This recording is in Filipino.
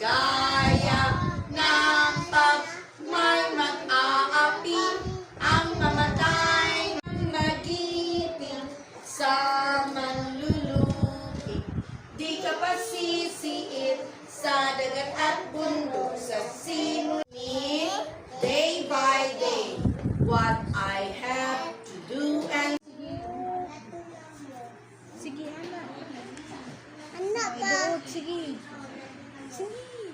Gaya ng pag may mag-aapi, ang mamatay magiting sa manlulupi. Di ka pa sisiit sa dagat at bundok, sa sinunod day by day what I have to do and Sige, anak. Anak ka. Sige. Sige.